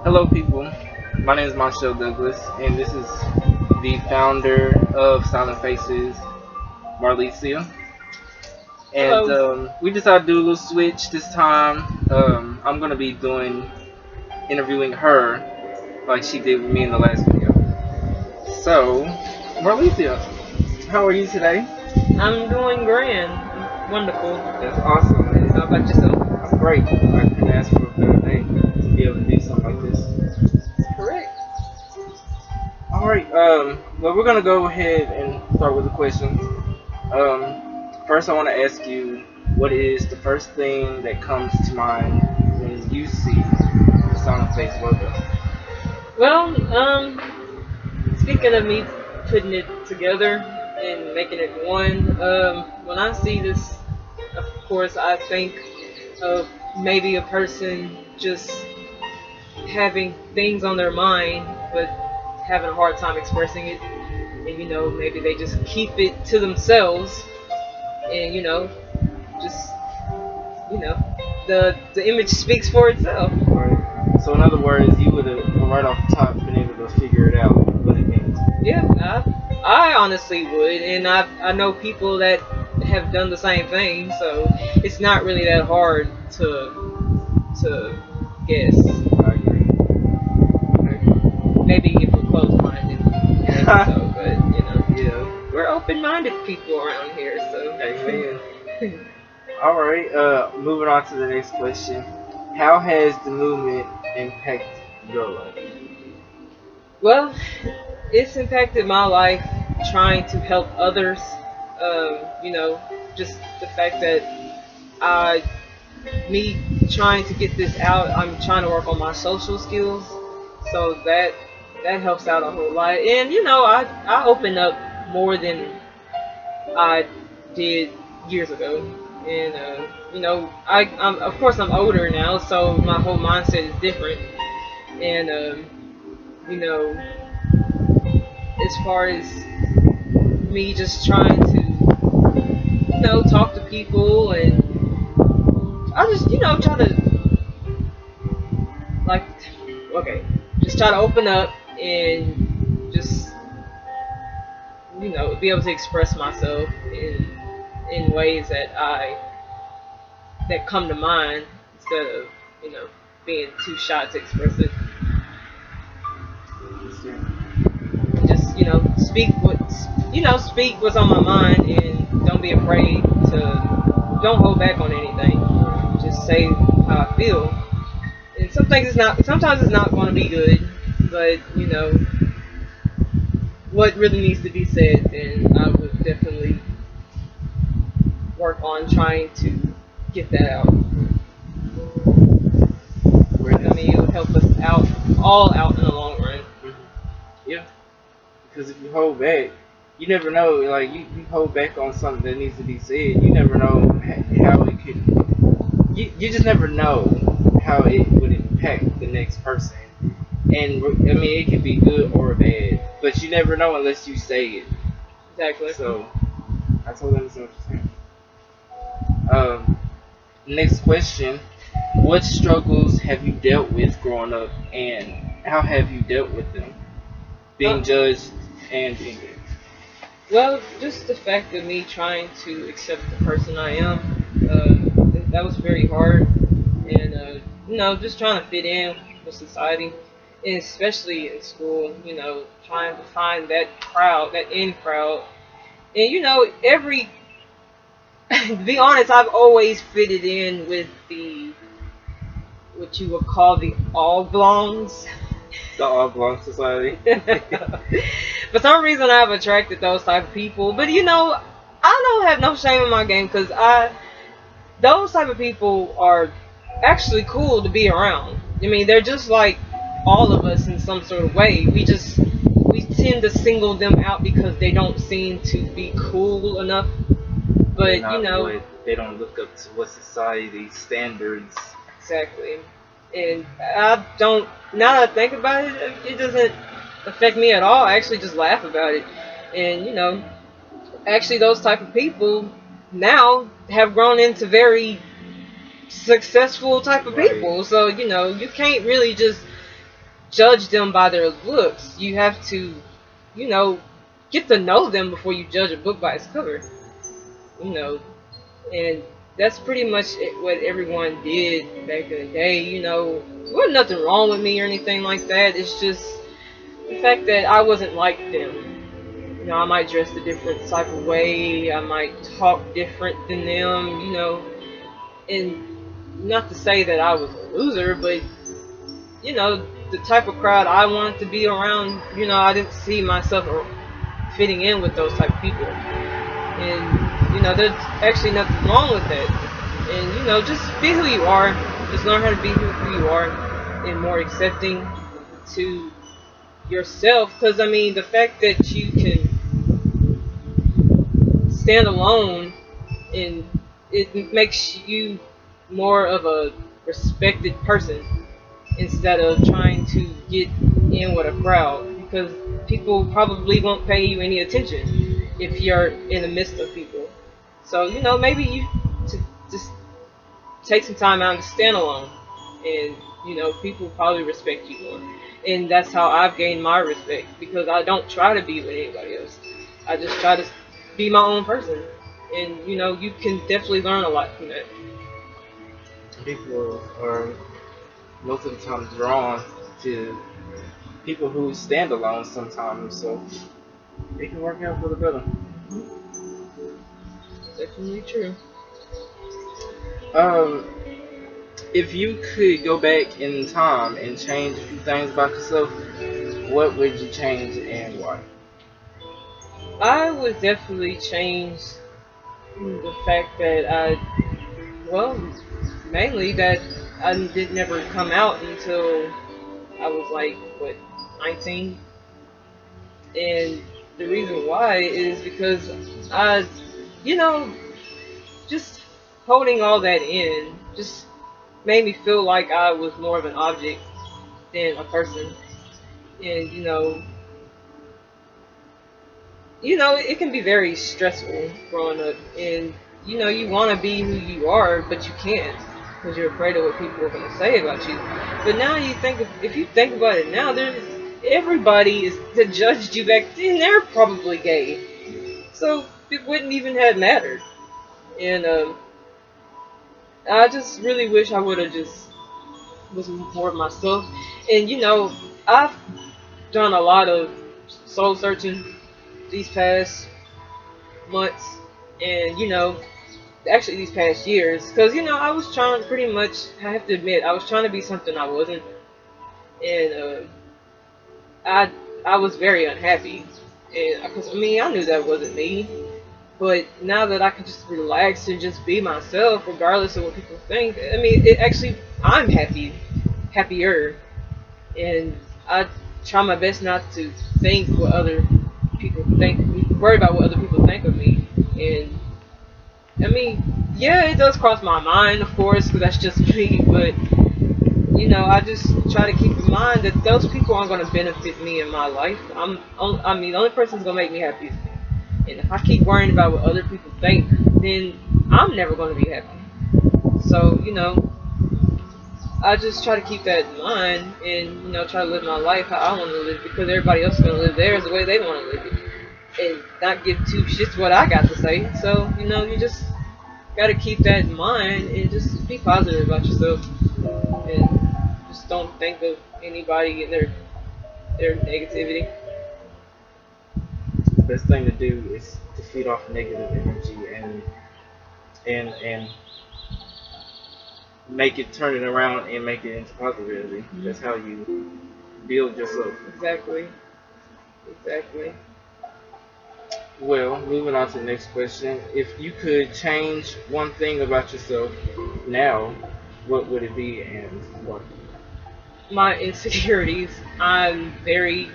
Hello, people. My name is Marlisia Douglas, and this is the founder of Silent Faces, Marlisia. And Hello. we decided to do a little switch this time. I'm gonna be interviewing her like she did with me in the last video. So, Marlisia, how are you today? I'm doing grand. Wonderful. That's awesome. How about yourself? I'm great. I couldn't ask for a better day to be able to do something like this. Correct. All right. Well, we're gonna go ahead and start with the questions. First, I want to ask you, what is the first thing that comes to mind when you see the Silent Face logo? Well, speaking of me putting it together and making it one, when I see this, of course, I think of maybe a person just having things on their mind, but having a hard time expressing it. And, maybe they just keep it to themselves and, just you know, the image speaks for itself. Right. So, in other words, you would have right off the top been able to figure it out what it means. Yeah, I honestly would, and I know people that have done the same thing, so it's not really that hard to guess. I agree. Maybe if we're closed-minded, so, but Yeah. we're open-minded people around here, so. Amen. All right. Moving on to the next question. How has the movement impacted your life? Well, it's impacted my life trying to help others. Just the fact that I, me trying to get this out, I'm trying to work on my social skills, so that helps out a whole lot. And I open up more than I did years ago. And I'm of course I'm older now, so my whole mindset is different. And you know, as far as me just trying to talk to people, and I just try to, like, okay, just try to open up and just be able to express myself in ways that come to mind, instead of being too shy to express it. Just speak what's on my mind, and don't be afraid to, don't hold back on anything. Just say how I feel. And sometimes it's not going to be good, but what really needs to be said, then I would definitely work on trying to get that out. I mean, it would help us out, all out in the long run. Yeah. Because if you hold back, you never know. Like you hold back on something that needs to be said. You never know how it could. You just never know how it would impact the next person. And I mean, it could be good or bad, but you never know unless you say it. Exactly. So I totally understand what you're saying. Next question: what struggles have you dealt with growing up, and how have you dealt with them? Uh, Being judged and being good. well, just the fact of me trying to accept the person I am, that was very hard, and just trying to fit in with society, and especially in school. Trying to find that crowd, that in crowd, and every. To be honest, I've always fitted in with the, what you would call, the all belongs. The Oblong Society. For some reason, I've attracted those type of people. But I don't have no shame in my game, because those type of people are actually cool to be around. I mean, they're just like all of us in some sort of way. We tend to single them out because they don't seem to be cool enough. But They don't look up to what society standards. exactly. And I don't. Now that I think about it, it doesn't affect me at all. I actually just laugh about it. And actually, those type of people now have grown into very successful type of Right. people. So you can't really just judge them by their looks. You have to, you know, get to know them before you judge a book by its cover. You know, and that's pretty much what everyone did back in the day. You know, there wasn't nothing wrong with me or anything like that. It's just the fact that I wasn't like them. You know, I might dress a different type of way. I might talk different than them. You know, and not to say that I was a loser, but you know, the type of crowd I wanted to be around. You know, I didn't see myself fitting in with those type of people. And you know, there's actually nothing wrong with that. And you know, just be who you are. Just learn how to be who you are, and more accepting to yourself. Because I mean, the fact that you can stand alone, and it makes you more of a respected person instead of trying to get in with a crowd, because people probably won't pay you any attention if you're in the midst of people. So you know, maybe you to just take some time out and stand alone, and you know, people probably respect you more. And that's how I've gained my respect, because I don't try to be with anybody else. I just try to be my own person, and you know, you can definitely learn a lot from that. People are most of the time drawn to people who stand alone sometimes, so it can work out for the better. Definitely true. Um, if you could go back in time and change a few things about yourself, what would you change and why? I would definitely change the fact that well, mainly that I did never come out until I was like, what, 19? And the reason why is because I, you know, just holding all that in just made me feel like I was more of an object than a person. And you know, it can be very stressful growing up, and you know, you want to be who you are, but you can't because you're afraid of what people are going to say about you. But now you think, if you think about it now, there's everybody is that judged you back then. They're probably gay, so it wouldn't even have mattered. And I just really wish I would have just was more of myself. And you know, I've done a lot of soul searching these past months, and you know, actually these past years, because you know, I was trying, pretty much, I have to admit, I was trying to be something I wasn't. And I I was very unhappy, and because I mean, I knew that wasn't me. But now that I can just relax and just be myself, regardless of what people think, I mean, it actually, I'm happier, and I try my best not to think what other people think, worry about what other people think of me. And I mean, yeah, it does cross my mind, of course, because that's just me. But you know, I just try to keep in mind that those people aren't going to benefit me in my life. I mean, the only person who's going to make me happy is me. And if I keep worrying about what other people think, then I'm never going to be happy. So you know, I just try to keep that in mind, and you know, try to live my life how I want to live, because everybody else is going to live theirs the way they want to live it, and not give two shits what I got to say. So you know, you just gotta keep that in mind and just be positive about yourself, and just don't think of anybody and their negativity. The best thing to do is to feed off negative energy and make it, turn it around and make it into positivity. That's how you build yourself. Exactly. Exactly. Well, moving on to the next question. If you could change one thing about yourself now, what would it be and why? My insecurities. I'm very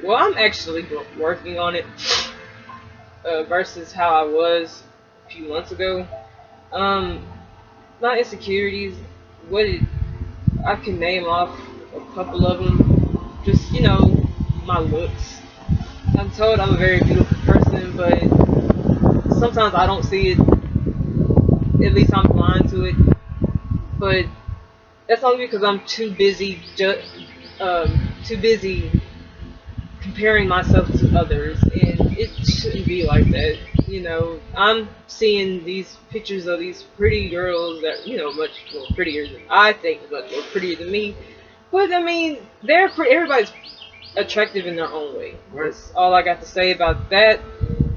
well. I'm actually working on it versus how I was a few months ago. Um, my insecurities. What it, I can name off a couple of them. Just you know, my looks. I'm told I'm a very beautiful person, but sometimes I don't see it. At least I'm blind to it. But that's only because I'm too busy too busy comparing myself to others, and it shouldn't be like that. I'm seeing these pictures of these pretty girls that much more prettier than I think, much more prettier than me. But I mean, they're pretty. Everybody's attractive in their own way. Right. That's all I got to say about that.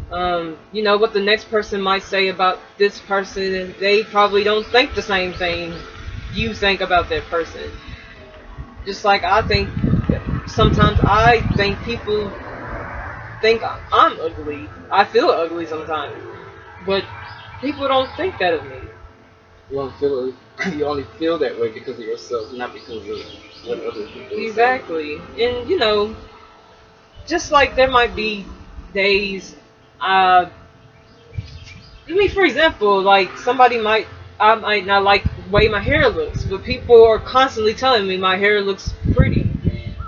What the next person might say about this person, and they probably don't think the same thing you think about that person. Just like I think, sometimes I think people think I'm ugly. I feel ugly sometimes, but people don't think that of me. You don't feel you only feel that way because of yourself, not because of what other people say. Exactly, and just like there might be days, uh, I mean, for example, like I might not like the way my hair looks, but people are constantly telling me my hair looks pretty.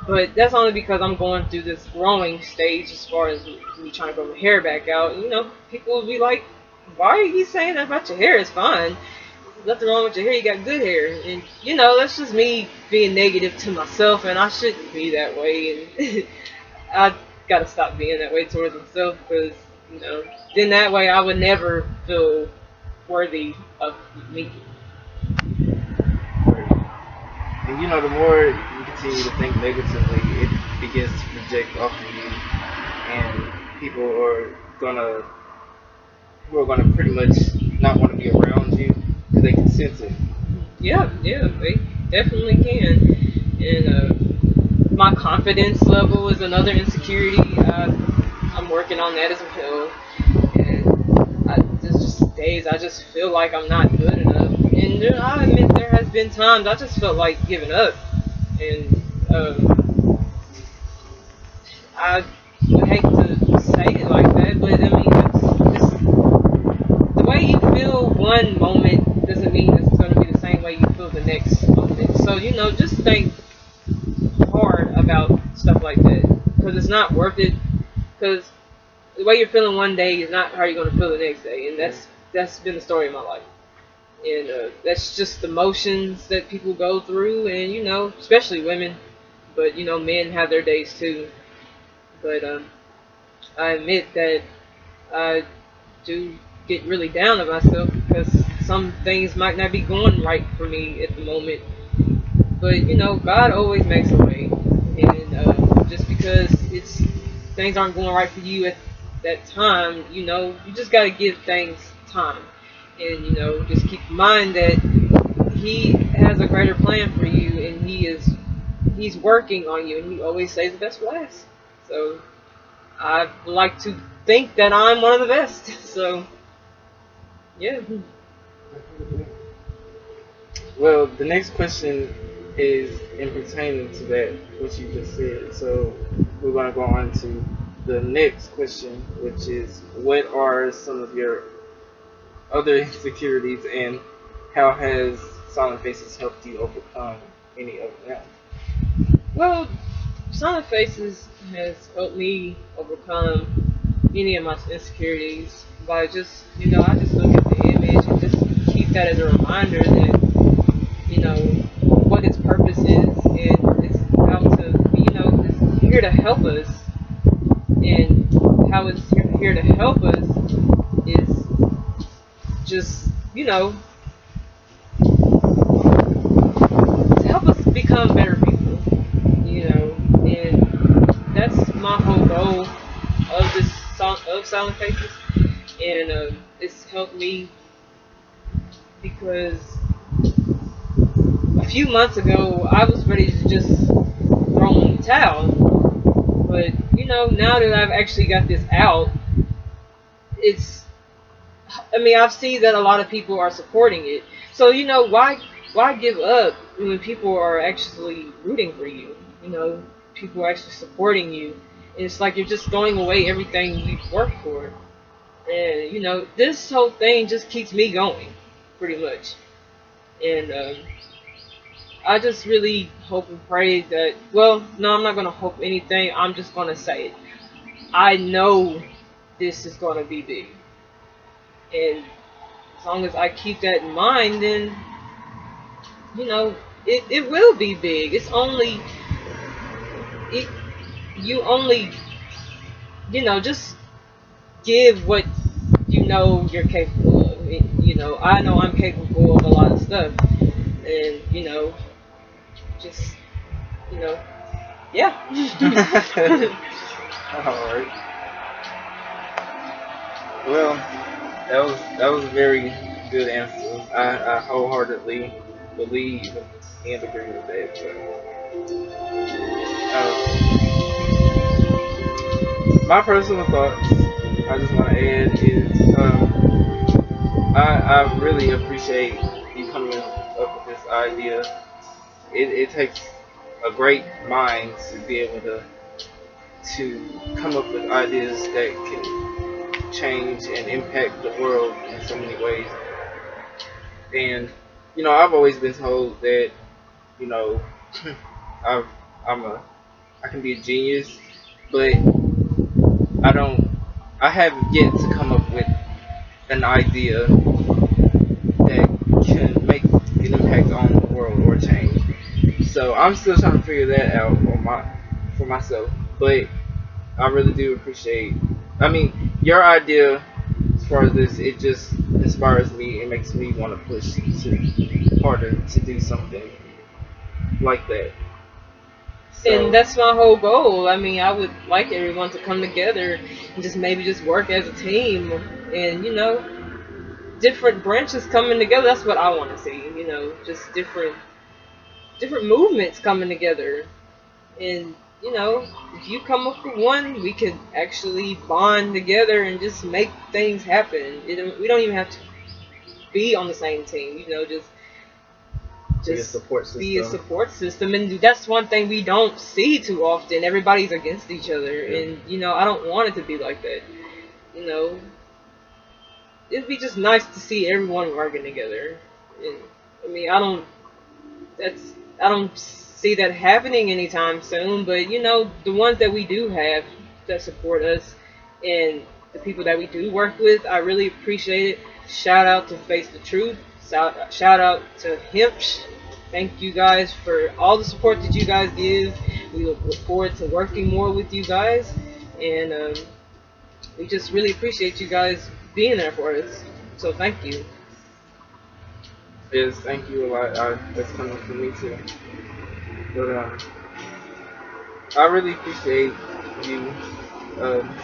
But that's only because I'm going through this growing stage as far as me trying to grow my hair back out. People will be like, "Why are you saying that about your hair? It's fine. There's nothing wrong with your hair. You got good hair." And that's just me being negative to myself, and I shouldn't be that way. And I gotta stop being that way towards myself, because then that way I would never feel worthy of me. And the more you continue to think negatively, it begins to project off of you, and people are gonna people are gonna pretty much not want to be around you because they can sense it. Yeah, yeah, they definitely can. And my confidence level is another insecurity. I'm working on that as well. And there's just days I just feel like I'm not good enough. And I admit there has been times I just felt like giving up. And I would hate to say it like that, but I mean, the way you feel one moment doesn't mean it's going to be the same way you feel the next moment. So, just think hard about stuff like that, because it's not worth it. Because the way you're feeling one day is not how you're going to feel the next day, and that's been the story of my life. And that's just the motions that people go through, and especially women, but men have their days too. But I admit that I do get really down on myself because some things might not be going right for me at the moment. But God always makes a way, and just because it's things aren't going right for you at that time, you just got to give things time, and just keep in mind that He has a greater plan for you, and He's working on you, and He always saves the best for last. So I like to think that I'm one of the best. So yeah. Well, the next question is in pertaining to that what you just said. So we're gonna go on to the next question, which is what are some of your other insecurities, and how has Silent Faces helped you overcome any of them? Well, Silent Faces has helped me overcome many of my insecurities by just, I just look at the image and just keep that as a reminder that, what its purpose is, and it's how to, it's here to help us, and how it's here to help us is just, to help us become better people, and that's my whole goal of this song of Silent Faces, and it's helped me because a few months ago I was ready to just throw in the towel, but now that I've actually got this out, it's I mean, I've seen that a lot of people are supporting it. So why give up when people are actually rooting for you? People are actually supporting you. And it's like you're just throwing away everything you've worked for. And this whole thing just keeps me going, pretty much. And I just really hope and pray that. Well, no, I'm not gonna hope anything. I'm just gonna say it. I know this is gonna be big, and as long as I keep that in mind, then it will be big. It's only it, you only, just give what you know you're capable of. I know I'm capable of a lot of stuff, and just you know, yeah. Alright. Well, that was a very good answer. I wholeheartedly believe and agree with that. My personal thoughts, I just want to add is I really appreciate you coming up with this idea. It takes a great mind to be able to come up with ideas that can change and impact the world in so many ways. And I've always been told that you know, I've, I'm a I can be a genius, but I don't. I have yet to come up with an idea that can make an impact on the world or change. So I'm still trying to figure that out for myself. But I really do appreciate. I mean, your idea as far as this, it just inspires me. It makes me want to push to harder to do something like that. And So that's my whole goal. I mean, I would like everyone to come together and just maybe just work as a team, and different branches coming together. That's what I want to see. Just different movements coming together. And if you come up with one, we could actually bond together and just make things happen. We don't even have to be on the same team. be a Just support be a system. support system. And that's one thing we don't see too often. Everybody's against each other, Yeah. and I don't want it to be like that. You know, it'd be just nice to see everyone working together. And I mean, that's I don't see that happening anytime soon. But the ones that we do have that support us, and the people that we do work with, I really appreciate it. Shout out to Face the Truth. Shout out to Himpsh. Thank you guys for all the support that you guys give. We look forward to working more with you guys, and we just really appreciate you guys being there for us. So thank you. Yes, thank you a lot. That's coming from me too. But I really appreciate you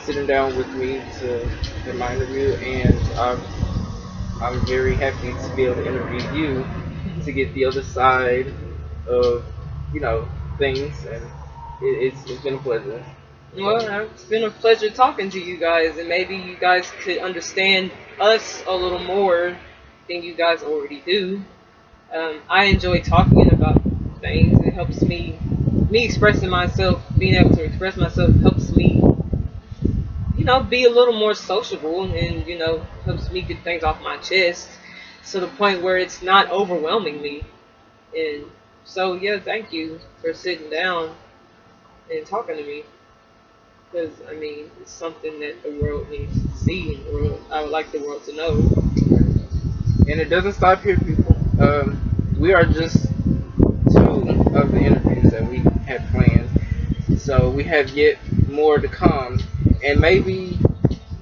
sitting down with me to in my interview, and I'm very happy to be able to interview you to get the other side of things, and it's been a pleasure. Well, So it's been a pleasure talking to you guys, and maybe you guys could understand us a little more than you guys already do. I enjoy talking about things. It helps me expressing myself, being able to express myself helps me, be a little more sociable, and helps me get things off my chest to the point where it's not overwhelming me. And so, yeah, thank you for sitting down and talking to me. Because I mean, it's something that the world needs to see, and the world, I would like the world to know. and it doesn't stop here, people. We are just two of the interviews that we had planned. So we have yet more to come, and maybe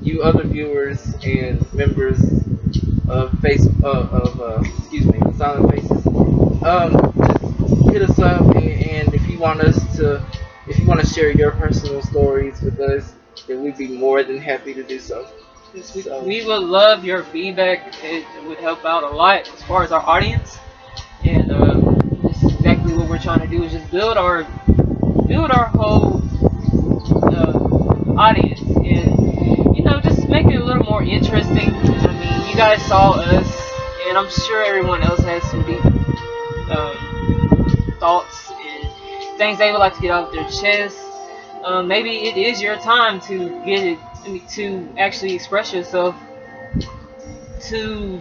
you other viewers and members of excuse me, Silent Faces, just hit us up, and if you want to share your personal stories with us, then we'd be more than happy to do so. Yes, So we would love your feedback. It would help out a lot as far as our audience, and this is exactly what we're trying to do is just build our whole audience, and just make it a little more interesting. I mean, you guys saw us, and I'm sure everyone else has some deep thoughts and things they would like to get off their chest. Maybe it is your time to get it, I mean, to actually express yourself to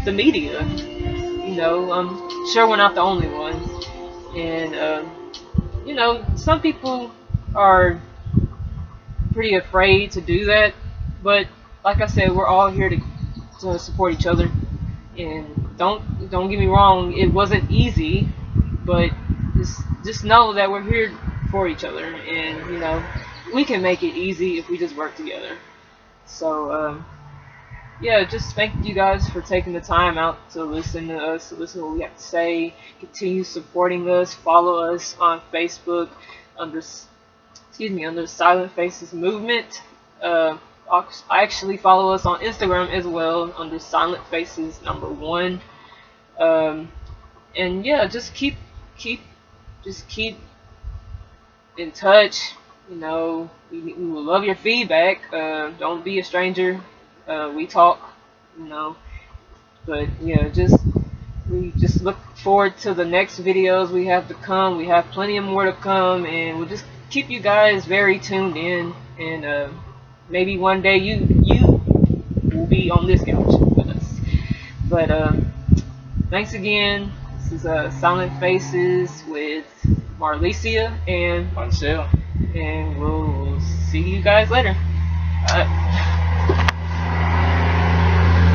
the media. I'm sure we're not the only ones, and some people are pretty afraid to do that. But like I said, we're all here to support each other. And don't get me wrong, it wasn't easy, but just know that we're here support each other, and we can make it easy if we just work together. So yeah, just thank you guys for taking the time out to listen to us, to listen to what we have to say. Continue supporting us. Follow us on Facebook under under Silent Faces Movement. Uh, actually follow us on Instagram as well under Silent Faces #1. Um, and yeah, keep just keep in touch. We will love your feedback. Don't be a stranger. We talk. You know, but yeah, we just look forward to the next videos we have to come. We have plenty of more to come, and we'll just keep you guys very tuned in. And maybe one day you will be on this couch with us. But thanks again. This is Silent Faces with Marlisia and Maunchelle. and we'll see you guys later. Bye.